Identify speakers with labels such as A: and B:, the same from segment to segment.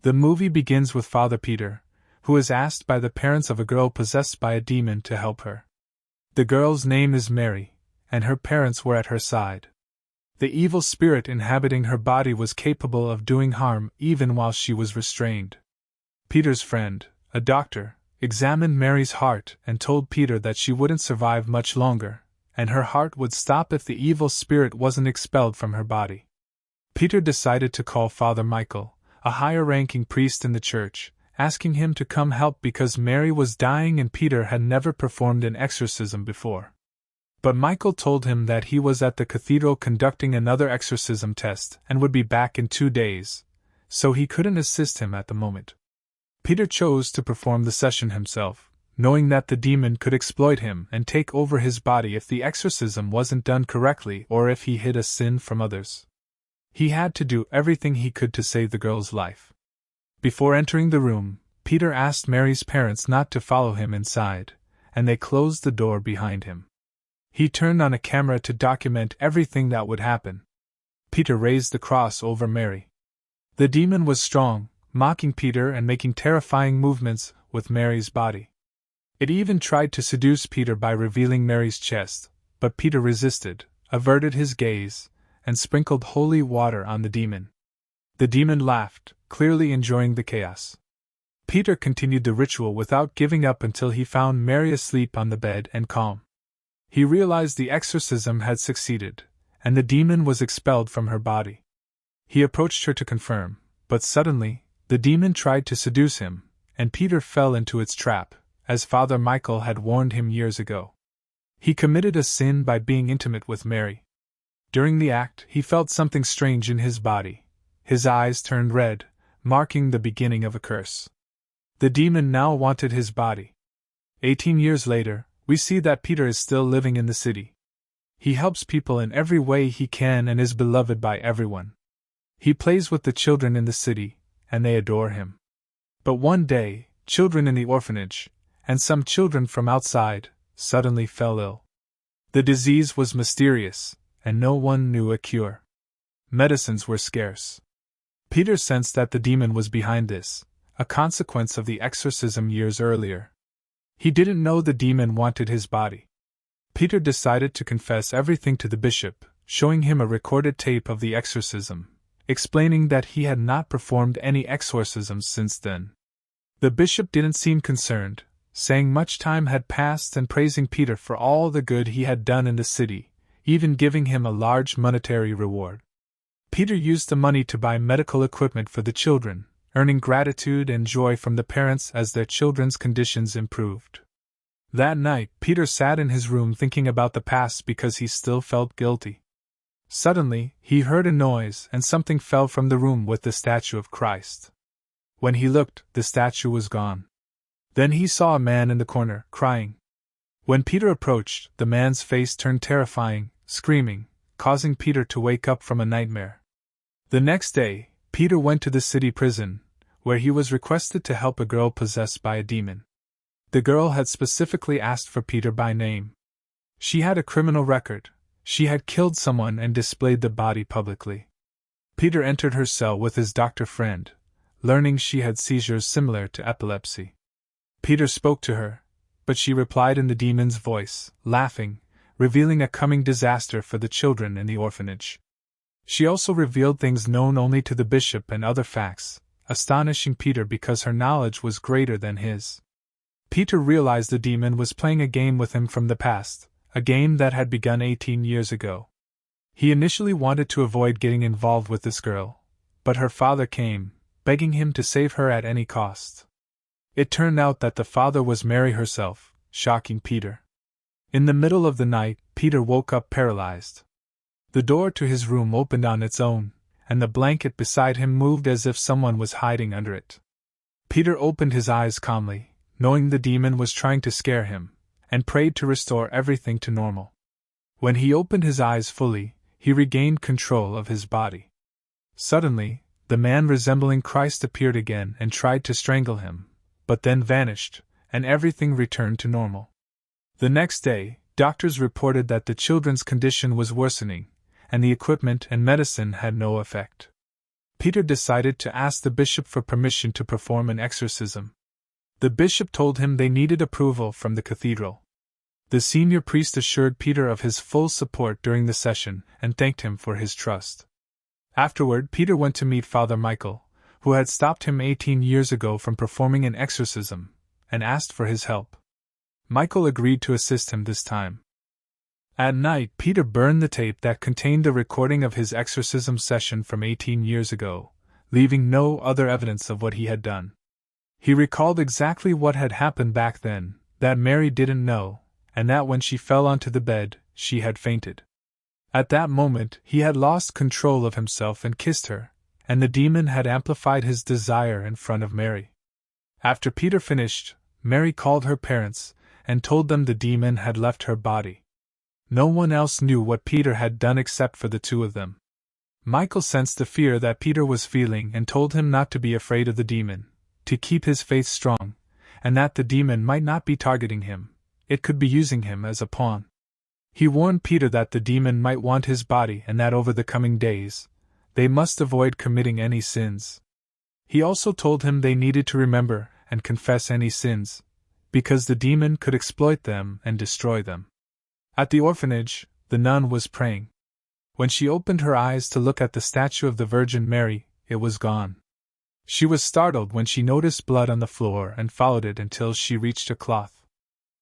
A: The movie begins with Father Peter, who is asked by the parents of a girl possessed by a demon to help her. The girl's name is Mary, and her parents were at her side. The evil spirit inhabiting her body was capable of doing harm even while she was restrained. Peter's friend, a doctor, examined Mary's heart and told Peter that she wouldn't survive much longer, and her heart would stop if the evil spirit wasn't expelled from her body. Peter decided to call Father Michael, a higher-ranking priest in the church, asking him to come help because Mary was dying and Peter had never performed an exorcism before. But Michael told him that he was at the cathedral conducting another exorcism test and would be back in 2 days, so he couldn't assist him at the moment. Peter chose to perform the session himself, knowing that the demon could exploit him and take over his body if the exorcism wasn't done correctly or if he hid a sin from others. He had to do everything he could to save the girl's life. Before entering the room, Peter asked Mary's parents not to follow him inside, and they closed the door behind him. He turned on a camera to document everything that would happen. Peter raised the cross over Mary. The demon was strong, mocking Peter and making terrifying movements with Mary's body. It even tried to seduce Peter by revealing Mary's chest, but Peter resisted, averted his gaze, and sprinkled holy water on the demon. The demon laughed, clearly enjoying the chaos. Peter continued the ritual without giving up until he found Mary asleep on the bed and calm. He realized the exorcism had succeeded, and the demon was expelled from her body. He approached her to confirm, but suddenly, the demon tried to seduce him, and Peter fell into its trap, as Father Michael had warned him years ago. He committed a sin by being intimate with Mary. During the act, he felt something strange in his body. His eyes turned red, marking the beginning of a curse. The demon now wanted his body. 18 years later, we see that Peter is still living in the city. He helps people in every way he can and is beloved by everyone. He plays with the children in the city, and they adore him. But one day, children in the orphanage, and some children from outside, suddenly fell ill. The disease was mysterious, and no one knew a cure. Medicines were scarce. Peter sensed that the demon was behind this, a consequence of the exorcism years earlier. He didn't know the demon wanted his body. Peter decided to confess everything to the bishop, showing him a recorded tape of the exorcism, explaining that he had not performed any exorcisms since then. The bishop didn't seem concerned, saying much time had passed and praising Peter for all the good he had done in the city, even giving him a large monetary reward. Peter used the money to buy medical equipment for the children, earning gratitude and joy from the parents as their children's conditions improved. That night, Peter sat in his room thinking about the past because he still felt guilty. Suddenly, he heard a noise and something fell from the room with the statue of Christ. When he looked, the statue was gone. Then he saw a man in the corner, crying. When Peter approached, the man's face turned terrifying, screaming, causing Peter to wake up from a nightmare. The next day, Peter went to the city prison, where he was requested to help a girl possessed by a demon. The girl had specifically asked for Peter by name. She had a criminal record. She had killed someone and displayed the body publicly. Peter entered her cell with his doctor friend, learning she had seizures similar to epilepsy. Peter spoke to her, but she replied in the demon's voice, laughing, revealing a coming disaster for the children in the orphanage. She also revealed things known only to the bishop and other facts, astonishing Peter because her knowledge was greater than his. Peter realized the demon was playing a game with him from the past, a game that had begun 18 years ago. He initially wanted to avoid getting involved with this girl, but her father came, begging him to save her at any cost. It turned out that the father was Mary herself, shocking Peter. In the middle of the night, Peter woke up paralyzed. The door to his room opened on its own, and the blanket beside him moved as if someone was hiding under it. Peter opened his eyes calmly, knowing the demon was trying to scare him, and prayed to restore everything to normal. When he opened his eyes fully, he regained control of his body. Suddenly, the man resembling Christ appeared again and tried to strangle him, but then vanished, and everything returned to normal. The next day, doctors reported that the children's condition was worsening, and the equipment and medicine had no effect. Peter decided to ask the bishop for permission to perform an exorcism. The bishop told him they needed approval from the cathedral. The senior priest assured Peter of his full support during the session and thanked him for his trust. Afterward, Peter went to meet Father Michael, who had stopped him 18 years ago from performing an exorcism, and asked for his help. Michael agreed to assist him this time. At night, Peter burned the tape that contained the recording of his exorcism session from 18 years ago, leaving no other evidence of what he had done. He recalled exactly what had happened back then, that Mary didn't know, and that when she fell onto the bed, she had fainted. At that moment, he had lost control of himself and kissed her, and the demon had amplified his desire in front of Mary. After Peter finished, Mary called her parents and told them the demon had left her body. No one else knew what Peter had done except for the two of them. Michael sensed the fear that Peter was feeling and told him not to be afraid of the demon, to keep his faith strong, and that the demon might not be targeting him, it could be using him as a pawn. He warned Peter that the demon might want his body and that over the coming days, they must avoid committing any sins. He also told him they needed to remember and confess any sins, because the demon could exploit them and destroy them. At the orphanage, the nun was praying. When she opened her eyes to look at the statue of the Virgin Mary, it was gone. She was startled when she noticed blood on the floor and followed it until she reached a cloth.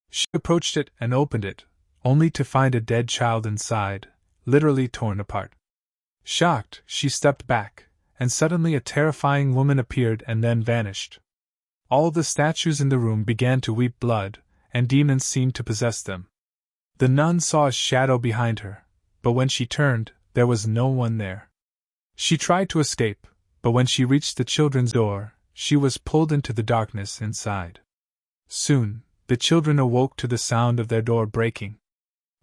A: She approached it and opened it, only to find a dead child inside, literally torn apart. Shocked, she stepped back, and suddenly a terrifying woman appeared and then vanished. All the statues in the room began to weep blood, and demons seemed to possess them. The nun saw a shadow behind her, but when she turned, there was no one there. She tried to escape, but when she reached the children's door, she was pulled into the darkness inside. Soon, the children awoke to the sound of their door breaking.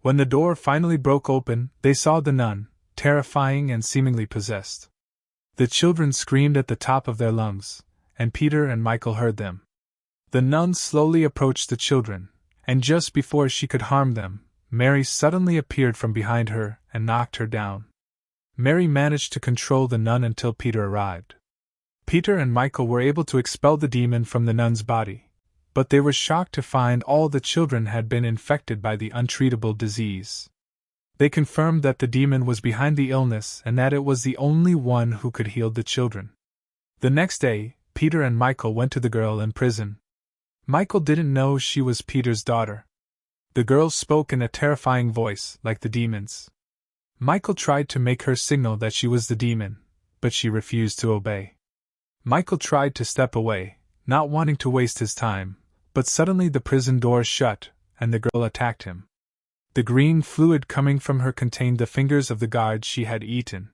A: When the door finally broke open, they saw the nun, terrifying and seemingly possessed. The children screamed at the top of their lungs, and Peter and Michael heard them. The nun slowly approached the children, and just before she could harm them, Mary suddenly appeared from behind her and knocked her down. Mary managed to control the nun until Peter arrived. Peter and Michael were able to expel the demon from the nun's body, but they were shocked to find all the children had been infected by the untreatable disease. They confirmed that the demon was behind the illness and that it was the only one who could heal the children. The next day, Peter and Michael went to the girl in prison. Michael didn't know she was Peter's daughter. The girl spoke in a terrifying voice, like the demon's. Michael tried to make her signal that she was the demon, but she refused to obey. Michael tried to step away, not wanting to waste his time, but suddenly the prison door shut, and the girl attacked him. The green fluid coming from her contained the fingers of the guard she had eaten.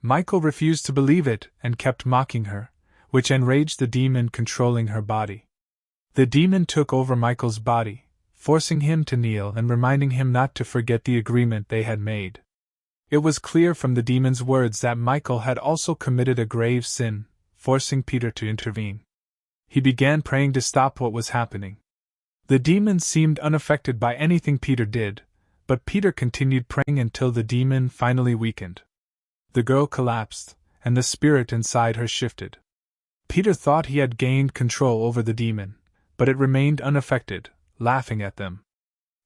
A: Michael refused to believe it and kept mocking her, which enraged the demon controlling her body. The demon took over Michael's body, forcing him to kneel and reminding him not to forget the agreement they had made. It was clear from the demon's words that Michael had also committed a grave sin, forcing Peter to intervene. He began praying to stop what was happening. The demon seemed unaffected by anything Peter did, but Peter continued praying until the demon finally weakened. The girl collapsed, and the spirit inside her shifted. Peter thought he had gained control over the demon, but it remained unaffected, laughing at them.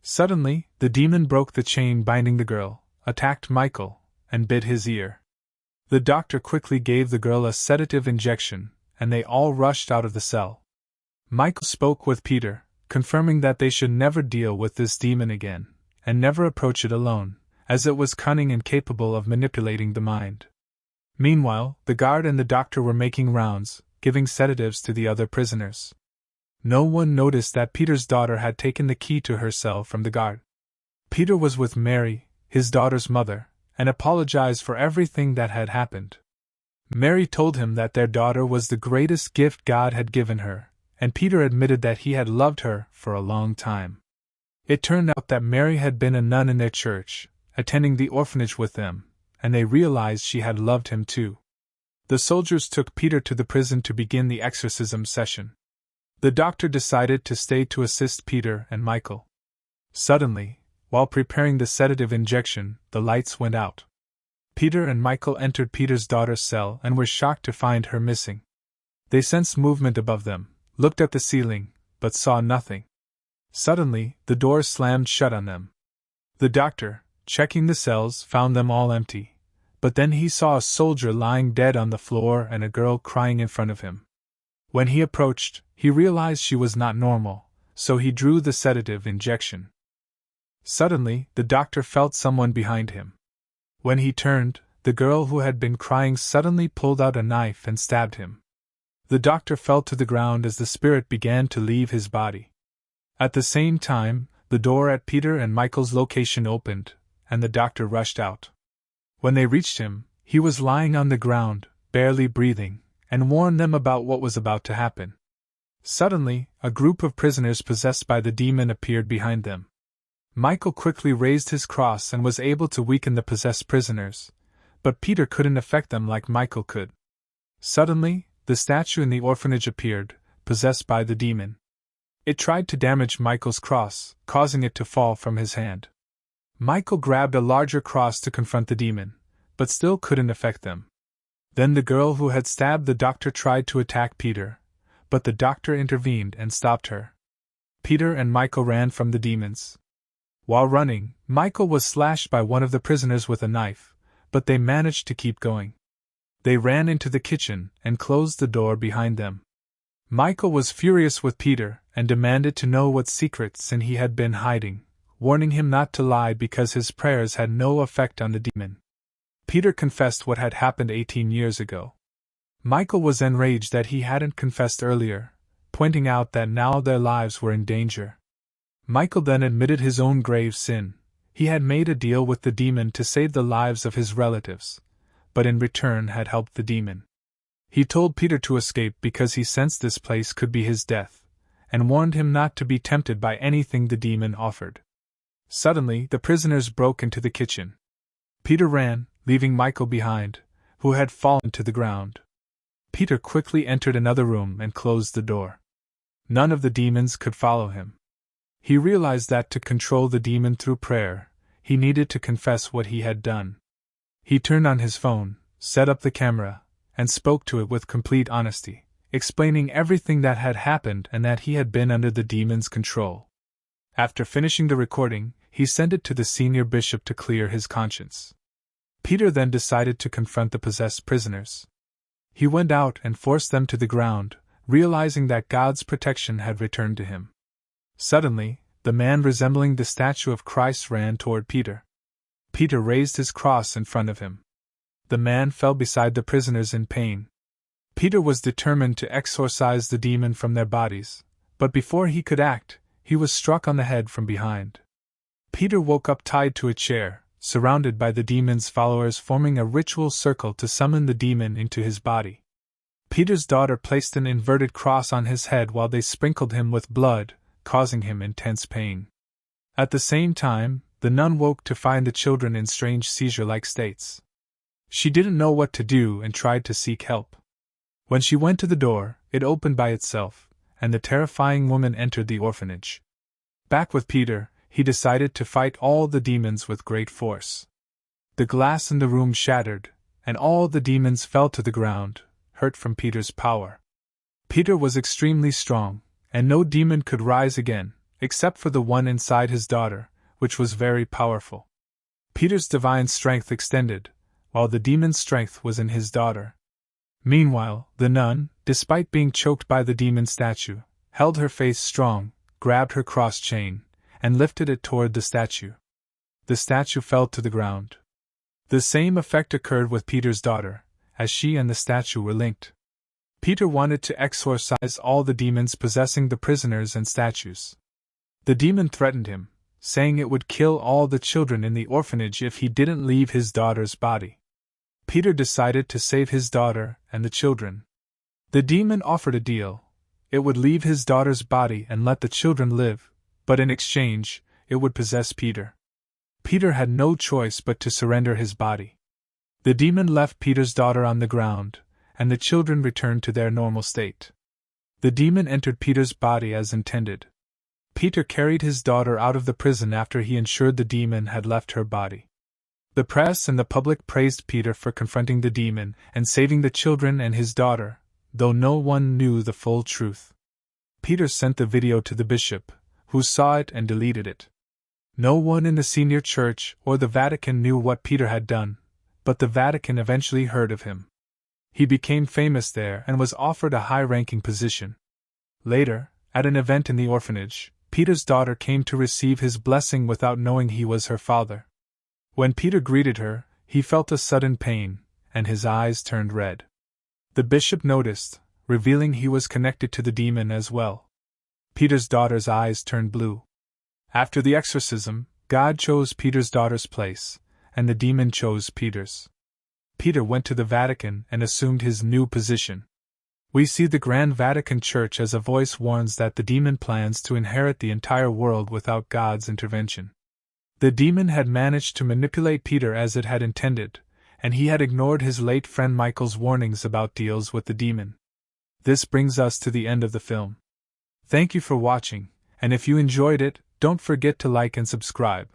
A: Suddenly, the demon broke the chain binding the girl, attacked Michael, and bit his ear. The doctor quickly gave the girl a sedative injection, and they all rushed out of the cell. Michael spoke with Peter, confirming that they should never deal with this demon again, and never approach it alone, as it was cunning and capable of manipulating the mind. Meanwhile, the guard and the doctor were making rounds, giving sedatives to the other prisoners. No one noticed that Peter's daughter had taken the key to her cell from the guard. Peter was with Mary, his daughter's mother, and apologized for everything that had happened. Mary told him that their daughter was the greatest gift God had given her, and Peter admitted that he had loved her for a long time. It turned out that Mary had been a nun in their church, attending the orphanage with them, and they realized she had loved him too. The soldiers took Peter to the prison to begin the exorcism session. The doctor decided to stay to assist Peter and Michael. Suddenly, while preparing the sedative injection, the lights went out. Peter and Michael entered Peter's daughter's cell and were shocked to find her missing. They sensed movement above them, looked at the ceiling, but saw nothing. Suddenly, the doors slammed shut on them. The doctor, checking the cells, found them all empty, but then he saw a soldier lying dead on the floor and a girl crying in front of him. When he approached, he realized she was not normal, so he drew the sedative injection. Suddenly, the doctor felt someone behind him. When he turned, the girl who had been crying suddenly pulled out a knife and stabbed him. The doctor fell to the ground as the spirit began to leave his body. At the same time, the door at Peter and Michael's location opened, and the doctor rushed out. When they reached him, he was lying on the ground, barely breathing, and warned them about what was about to happen. Suddenly, a group of prisoners possessed by the demon appeared behind them. Michael quickly raised his cross and was able to weaken the possessed prisoners, but Peter couldn't affect them like Michael could. Suddenly, the statue in the orphanage appeared, possessed by the demon. It tried to damage Michael's cross, causing it to fall from his hand. Michael grabbed a larger cross to confront the demon, but still couldn't affect them. Then the girl who had stabbed the doctor tried to attack Peter, but the doctor intervened and stopped her. Peter and Michael ran from the demons. While running, Michael was slashed by one of the prisoners with a knife, but they managed to keep going. They ran into the kitchen and closed the door behind them. Michael was furious with Peter and demanded to know what secrets he had been hiding, warning him not to lie because his prayers had no effect on the demon. Peter confessed what had happened 18 years ago. Michael was enraged that he hadn't confessed earlier, pointing out that now their lives were in danger. Michael then admitted his own grave sin. He had made a deal with the demon to save the lives of his relatives, but in return had helped the demon. He told Peter to escape because he sensed this place could be his death, and warned him not to be tempted by anything the demon offered. Suddenly, the prisoners broke into the kitchen. Peter ran, leaving Michael behind, who had fallen to the ground. Peter quickly entered another room and closed the door. None of the demons could follow him. He realized that to control the demon through prayer, he needed to confess what he had done. He turned on his phone, set up the camera, and spoke to it with complete honesty, explaining everything that had happened and that he had been under the demon's control. After finishing the recording, he sent it to the senior bishop to clear his conscience. Peter then decided to confront the possessed prisoners. He went out and forced them to the ground, realizing that God's protection had returned to him. Suddenly, the man resembling the statue of Christ ran toward Peter. Peter raised his cross in front of him. The man fell beside the prisoners in pain. Peter was determined to exorcise the demon from their bodies, but before he could act, he was struck on the head from behind. Peter woke up tied to a chair, surrounded by the demon's followers forming a ritual circle to summon the demon into his body. Peter's daughter placed an inverted cross on his head while they sprinkled him with blood, causing him intense pain. At the same time, the nun woke to find the children in strange seizure-like states. She didn't know what to do and tried to seek help. When she went to the door, it opened by itself, and the terrifying woman entered the orphanage. Back with Peter, he decided to fight all the demons with great force. The glass in the room shattered, and all the demons fell to the ground, hurt from Peter's power. Peter was extremely strong, and no demon could rise again, except for the one inside his daughter, which was very powerful. Peter's divine strength extended, while the demon's strength was in his daughter. Meanwhile, the nun, despite being choked by the demon statue, held her face strong, grabbed her cross chain, and lifted it toward the statue. The statue fell to the ground. The same effect occurred with Peter's daughter, as she and the statue were linked. Peter wanted to exorcise all the demons possessing the prisoners and statues. The demon threatened him, saying it would kill all the children in the orphanage if he didn't leave his daughter's body. Peter decided to save his daughter and the children. The demon offered a deal. It would leave his daughter's body and let the children live, but in exchange, it would possess Peter. Peter had no choice but to surrender his body. The demon left Peter's daughter on the ground, and the children returned to their normal state. The demon entered Peter's body as intended. Peter carried his daughter out of the prison after he ensured the demon had left her body. The press and the public praised Peter for confronting the demon and saving the children and his daughter, though no one knew the full truth. Peter sent the video to the bishop, who saw it and deleted it. No one in the senior church or the Vatican knew what Peter had done, but the Vatican eventually heard of him. He became famous there and was offered a high-ranking position. Later, at an event in the orphanage, Peter's daughter came to receive his blessing without knowing he was her father. When Peter greeted her, he felt a sudden pain, and his eyes turned red. The bishop noticed, revealing he was connected to the demon as well. Peter's daughter's eyes turned blue. After the exorcism, God chose Peter's daughter's place, and the demon chose Peter's. Peter went to the Vatican and assumed his new position. We see the Grand Vatican Church as a voice warns that the demon plans to inherit the entire world without God's intervention. The demon had managed to manipulate Peter as it had intended, and he had ignored his late friend Michael's warnings about deals with the demon. This brings us to the end of the film. Thank you for watching, and if you enjoyed it, don't forget to like and subscribe.